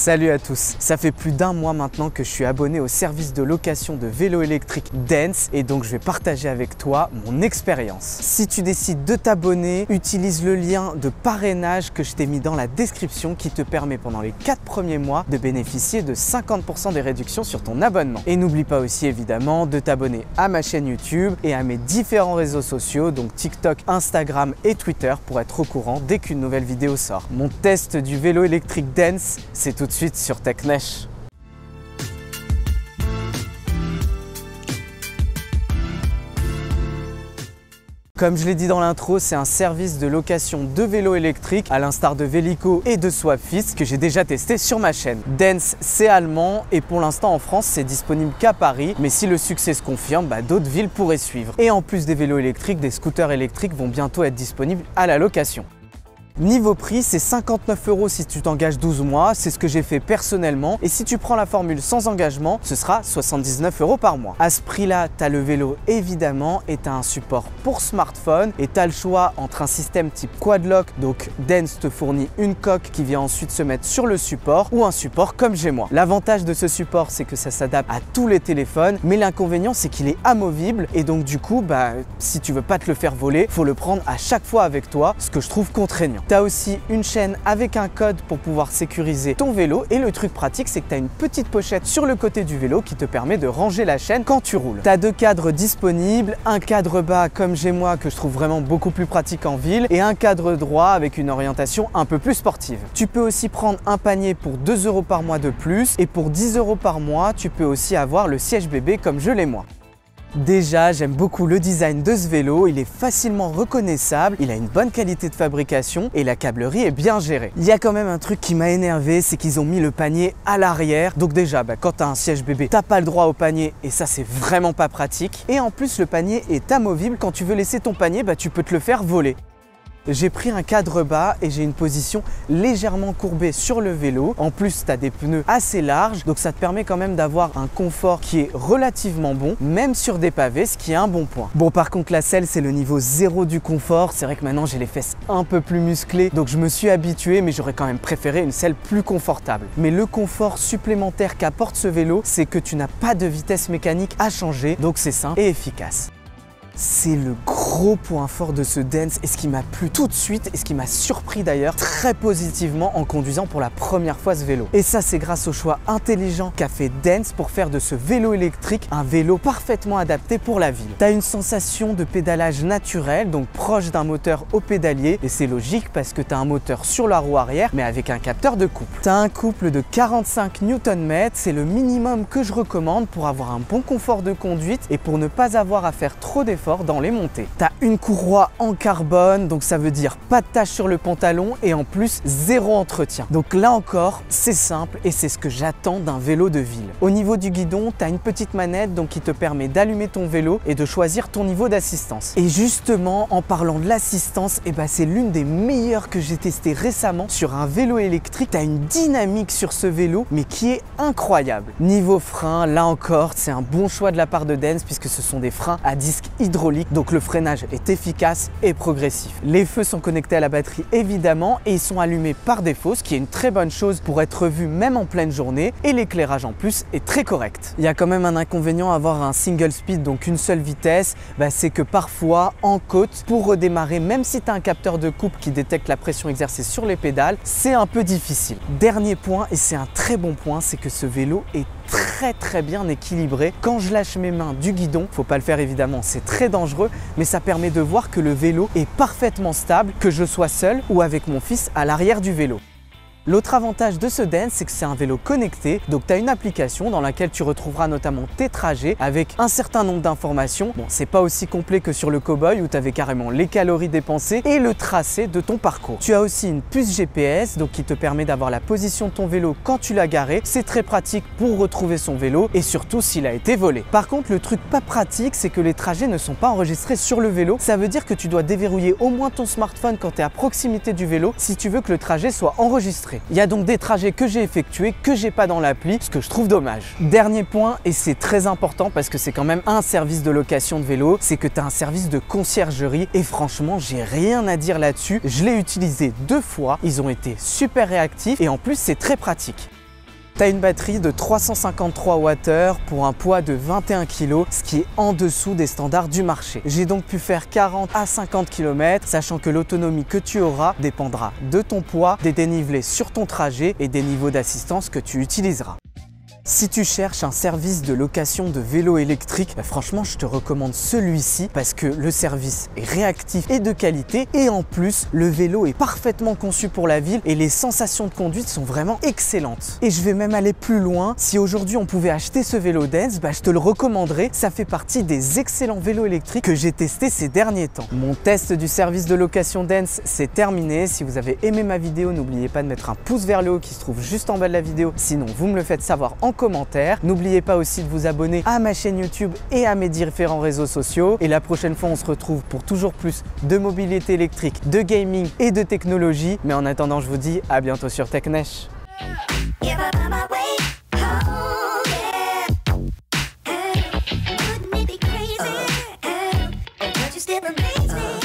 Salut à tous, ça fait plus d'un mois maintenant que je suis abonné au service de location de vélo électrique Dance et donc je vais partager avec toi mon expérience. Si tu décides de t'abonner, utilise le lien de parrainage que je t'ai mis dans la description qui te permet pendant les 4 premiers mois de bénéficier de 50% des réductions sur ton abonnement. Et n'oublie pas aussi évidemment de t'abonner à ma chaîne YouTube et à mes différents réseaux sociaux, donc TikTok, Instagram et Twitter pour être au courant dès qu'une nouvelle vidéo sort. Mon test du vélo électrique Dance, c'est tout de suite sur TechNesh. Comme je l'ai dit dans l'intro, c'est un service de location de vélos électriques à l'instar de Vélico et de Swapfist que j'ai déjà testé sur ma chaîne. Dance, c'est allemand et pour l'instant en France, c'est disponible qu'à Paris. Mais si le succès se confirme, d'autres villes pourraient suivre. Et en plus des vélos électriques, des scooters électriques vont bientôt être disponibles à la location. Niveau prix, c'est 59 € si tu t'engages 12 mois, c'est ce que j'ai fait personnellement. Et si tu prends la formule sans engagement, ce sera 79 € par mois. À ce prix-là, tu as le vélo évidemment et tu as un support pour smartphone. Et tu as le choix entre un système type Quadlock, donc Dance te fournit une coque qui vient ensuite se mettre sur le support ou un support comme j'ai moi. L'avantage de ce support, c'est que ça s'adapte à tous les téléphones, mais l'inconvénient, c'est qu'il est amovible et donc du coup, si tu veux pas te le faire voler, faut le prendre à chaque fois avec toi, ce que je trouve contraignant. Tu as aussi une chaîne avec un code pour pouvoir sécuriser ton vélo et le truc pratique, c'est que tu as une petite pochette sur le côté du vélo qui te permet de ranger la chaîne quand tu roules. Tu as 2 cadres disponibles, un cadre bas comme j'ai moi que je trouve vraiment beaucoup plus pratique en ville et un cadre droit avec une orientation un peu plus sportive. Tu peux aussi prendre un panier pour 2 € par mois de plus et pour 10 € par mois, tu peux aussi avoir le siège bébé comme je l'ai moi. Déjà, j'aime beaucoup le design de ce vélo, il est facilement reconnaissable, il a une bonne qualité de fabrication et la câblerie est bien gérée. Il y a quand même un truc qui m'a énervé, c'est qu'ils ont mis le panier à l'arrière. Donc déjà, quand tu as un siège bébé, t'as pas le droit au panier et ça c'est vraiment pas pratique. Et en plus, le panier est amovible, quand tu veux laisser ton panier, tu peux te le faire voler. J'ai pris un cadre bas et j'ai une position légèrement courbée sur le vélo. En plus, tu as des pneus assez larges, donc ça te permet quand même d'avoir un confort qui est relativement bon, même sur des pavés, ce qui est un bon point. Bon, par contre, la selle, c'est le niveau 0 du confort. C'est vrai que maintenant, j'ai les fesses un peu plus musclées, donc je me suis habitué, mais j'aurais quand même préféré une selle plus confortable. Mais le confort supplémentaire qu'apporte ce vélo, c'est que tu n'as pas de vitesse mécanique à changer, donc c'est simple et efficace. C'est le gros point fort de ce Dance et ce qui m'a plu tout de suite et ce qui m'a surpris d'ailleurs très positivement en conduisant pour la première fois ce vélo. Et ça, c'est grâce au choix intelligent qu'a fait Dance pour faire de ce vélo électrique un vélo parfaitement adapté pour la ville. Tu as une sensation de pédalage naturel, donc proche d'un moteur au pédalier et c'est logique parce que tu as un moteur sur la roue arrière mais avec un capteur de couple. Tu as un couple de 45 Nm, c'est le minimum que je recommande pour avoir un bon confort de conduite et pour ne pas avoir à faire trop d'efforts dans les montées. Tu as une courroie en carbone, donc ça veut dire pas de tache sur le pantalon et en plus 0 entretien. Donc là encore, c'est simple et c'est ce que j'attends d'un vélo de ville. Au niveau du guidon, tu as une petite manette donc qui te permet d'allumer ton vélo et de choisir ton niveau d'assistance. Et justement, en parlant de l'assistance, c'est l'une des meilleures que j'ai testées récemment sur un vélo électrique. Tu as une dynamique sur ce vélo mais qui est incroyable. Niveau frein, là encore, c'est un bon choix de la part de Dance puisque ce sont des freins à disque hydraulique, donc le freinage est efficace et progressif. Les feux sont connectés à la batterie évidemment et ils sont allumés par défaut, ce qui est une très bonne chose pour être vu même en pleine journée et l'éclairage en plus est très correct. Il y a quand même un inconvénient à avoir un single speed, donc une seule vitesse, c'est que parfois en côte, pour redémarrer, même si tu as un capteur de couple qui détecte la pression exercée sur les pédales, c'est un peu difficile. Dernier point, et c'est un très bon point, c'est que ce vélo est très bien équilibré. Quand je lâche mes mains du guidon, faut pas le faire évidemment, c'est très dangereux, mais ça permet de voir que le vélo est parfaitement stable, que je sois seul ou avec mon fils à l'arrière du vélo. L'autre avantage de ce Dance, c'est que c'est un vélo connecté, donc tu as une application dans laquelle tu retrouveras notamment tes trajets avec un certain nombre d'informations. Bon, c'est pas aussi complet que sur le Cowboy où tu avais carrément les calories dépensées et le tracé de ton parcours. Tu as aussi une puce GPS, donc qui te permet d'avoir la position de ton vélo quand tu l'as garé. C'est très pratique pour retrouver son vélo et surtout s'il a été volé. Par contre, le truc pas pratique, c'est que les trajets ne sont pas enregistrés sur le vélo. Ça veut dire que tu dois déverrouiller au moins ton smartphone quand tu es à proximité du vélo si tu veux que le trajet soit enregistré. Il y a donc des trajets que j'ai effectués que j'ai pas dans l'appli, ce que je trouve dommage. Dernier point, et c'est très important parce que c'est quand même un service de location de vélo, c'est que tu as un service de conciergerie et franchement, j'ai rien à dire là-dessus. Je l'ai utilisé 2 fois, ils ont été super réactifs et en plus, c'est très pratique. Tu as une batterie de 353 Wh pour un poids de 21 kg, ce qui est en dessous des standards du marché. J'ai donc pu faire 40 à 50 km, sachant que l'autonomie que tu auras dépendra de ton poids, des dénivelés sur ton trajet et des niveaux d'assistance que tu utiliseras. Si tu cherches un service de location de vélo électrique, franchement je te recommande celui-ci parce que le service est réactif et de qualité et en plus le vélo est parfaitement conçu pour la ville et les sensations de conduite sont vraiment excellentes. Et je vais même aller plus loin, si aujourd'hui on pouvait acheter ce vélo Dance, je te le recommanderais, ça fait partie des excellents vélos électriques que j'ai testés ces derniers temps. Mon test du service de location Dance c'est terminé. Si vous avez aimé ma vidéo, n'oubliez pas de mettre un pouce vers le haut qui se trouve juste en bas de la vidéo, sinon vous me le faites savoir en commentaire. N'oubliez pas aussi de vous abonner à ma chaîne YouTube et à mes différents réseaux sociaux. Et la prochaine fois, on se retrouve pour toujours plus de mobilité électrique, de gaming et de technologie. Mais en attendant, je vous dis à bientôt sur TechNesh. Still amazing.